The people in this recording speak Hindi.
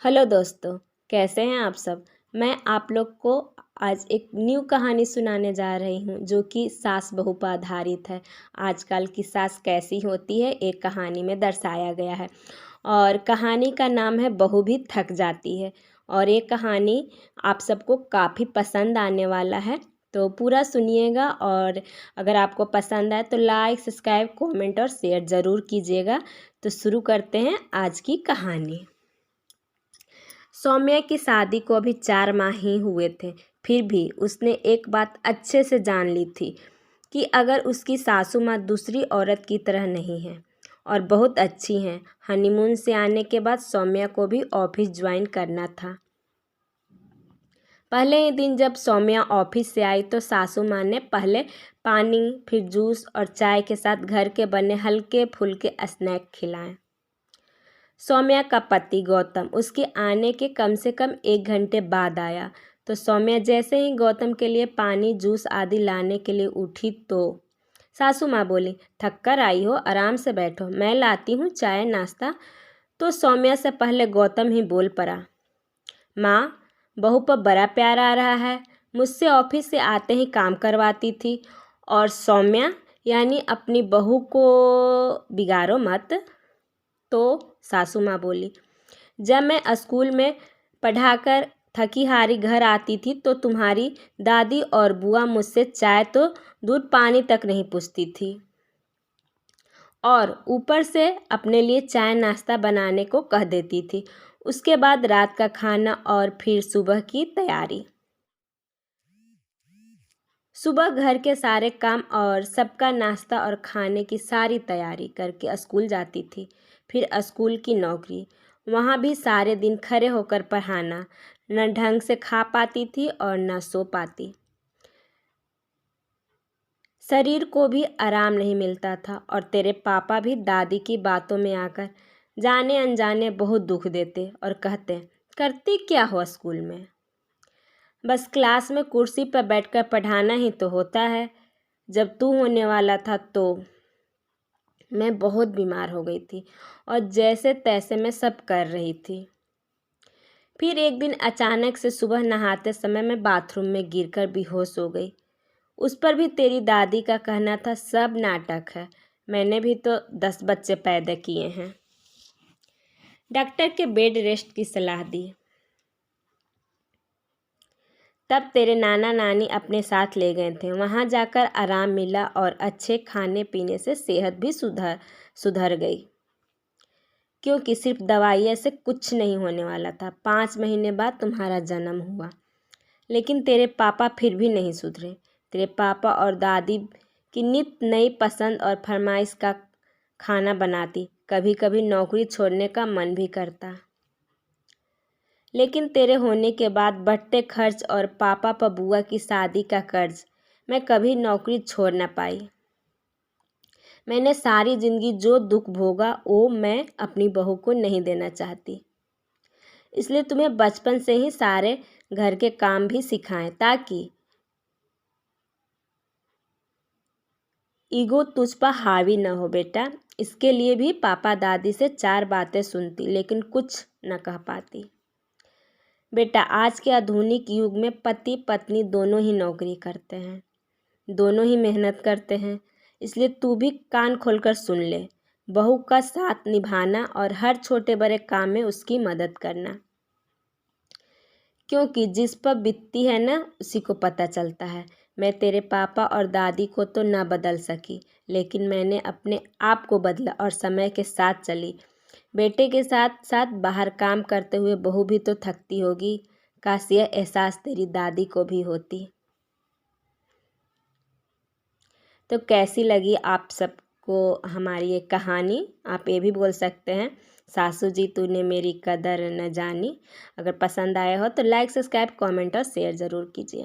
हेलो दोस्तों, कैसे हैं आप सब। मैं आप लोग को आज एक न्यू कहानी सुनाने जा रही हूँ जो कि सास बहू पर आधारित है। आजकल की सास कैसी होती है एक कहानी में दर्शाया गया है और कहानी का नाम है बहू भी थक जाती है। और ये कहानी आप सबको काफ़ी पसंद आने वाला है, तो पूरा सुनिएगा। और अगर आपको पसंद आए तो लाइक, सब्सक्राइब, कमेंट और शेयर ज़रूर कीजिएगा। तो शुरू करते हैं आज की कहानी। सौम्या की शादी को अभी 4 माह ही हुए थे, फिर भी उसने एक बात अच्छे से जान ली थी कि अगर उसकी सासू माँ दूसरी औरत की तरह नहीं है और बहुत अच्छी हैं। हनीमून से आने के बाद सौम्या को भी ऑफिस ज्वाइन करना था। पहले ही दिन जब सौम्या ऑफिस से आई तो सासू माँ ने पहले पानी, फिर जूस और चाय के साथ घर के बने हल्के फुल्के स्नैक खिलाए। सौम्या का पति गौतम उसके आने के कम से कम 1 घंटे बाद आया। तो सौम्या जैसे ही गौतम के लिए पानी, जूस आदि लाने के लिए उठी तो सासू माँ बोली, थक कर आई हो, आराम से बैठो, मैं लाती हूँ चाय नाश्ता। तो सौम्या से पहले गौतम ही बोल पड़ा, माँ, बहू पर बड़ा प्यार आ रहा है। मुझसे ऑफिस से आते ही काम करवाती थी। और सौम्या यानी अपनी बहू को बिगाड़ो मत। तो सासू माँ बोली, जब मैं स्कूल में पढ़ाकर थकी हारी घर आती थी तो तुम्हारी दादी और बुआ मुझसे चाय तो दूध पानी तक नहीं पूछती थी और ऊपर से अपने लिए चाय नाश्ता बनाने को कह देती थी। उसके बाद रात का खाना और फिर सुबह की तैयारी। सुबह घर के सारे काम और सबका नाश्ता और खाने की सारी तैयारी करके स्कूल जाती थी। फिर स्कूल की नौकरी, वहाँ भी सारे दिन खड़े होकर पढ़ाना। न ढंग से खा पाती थी और न सो पाती। शरीर को भी आराम नहीं मिलता था। और तेरे पापा भी दादी की बातों में आकर जाने अनजाने बहुत दुख देते और कहते, करती क्या हो स्कूल में, बस क्लास में कुर्सी पर बैठकर पढ़ाना ही तो होता है। जब तू होने वाला था तो मैं बहुत बीमार हो गई थी और जैसे तैसे मैं सब कर रही थी। फिर एक दिन अचानक से सुबह नहाते समय मैं बाथरूम में गिरकर बेहोश हो गई। उस पर भी तेरी दादी का कहना था सब नाटक है, मैंने भी तो 10 बच्चे पैदा किए हैं। डॉक्टर के बेड रेस्ट की सलाह दी। तब तेरे नाना नानी अपने साथ ले गए थे। वहाँ जाकर आराम मिला और अच्छे खाने पीने से सेहत भी सुधर गई, क्योंकि सिर्फ दवाइयों से कुछ नहीं होने वाला था। 5 महीने बाद तुम्हारा जन्म हुआ, लेकिन तेरे पापा फिर भी नहीं सुधरे। तेरे पापा और दादी की नित नई पसंद और फरमाइश का खाना बनाती। कभी कभी नौकरी छोड़ने का मन भी करता, लेकिन तेरे होने के बाद बढ़ते खर्च और पापा पर बुआ की शादी का कर्ज, मैं कभी नौकरी छोड़ न पाई। मैंने सारी जिंदगी जो दुख भोगा वो मैं अपनी बहू को नहीं देना चाहती। इसलिए तुम्हें बचपन से ही सारे घर के काम भी सिखाएं ताकि ईगो तुझ पर हावी न हो बेटा। इसके लिए भी पापा दादी से 4 बातें सुनती लेकिन कुछ न कह पाती। बेटा, आज के आधुनिक युग में पति पत्नी दोनों ही नौकरी करते हैं, दोनों ही मेहनत करते हैं। इसलिए तू भी कान खोलकर सुन ले। बहू का साथ निभाना और हर छोटे बड़े काम में उसकी मदद करना, क्योंकि जिस पर बीतती है ना उसी को पता चलता है। मैं तेरे पापा और दादी को तो ना बदल सकी, लेकिन मैंने अपने आप को बदला और समय के साथ चली। बेटे के साथ साथ बाहर काम करते हुए बहू भी तो थकती होगी। काश यह एहसास तेरी दादी को भी होती। तो कैसी लगी आप सबको हमारी ये कहानी। आप ये भी बोल सकते हैं, सासू जी तूने मेरी कदर न जानी। अगर पसंद आया हो तो लाइक, सब्सक्राइब, कमेंट और शेयर ज़रूर कीजिए।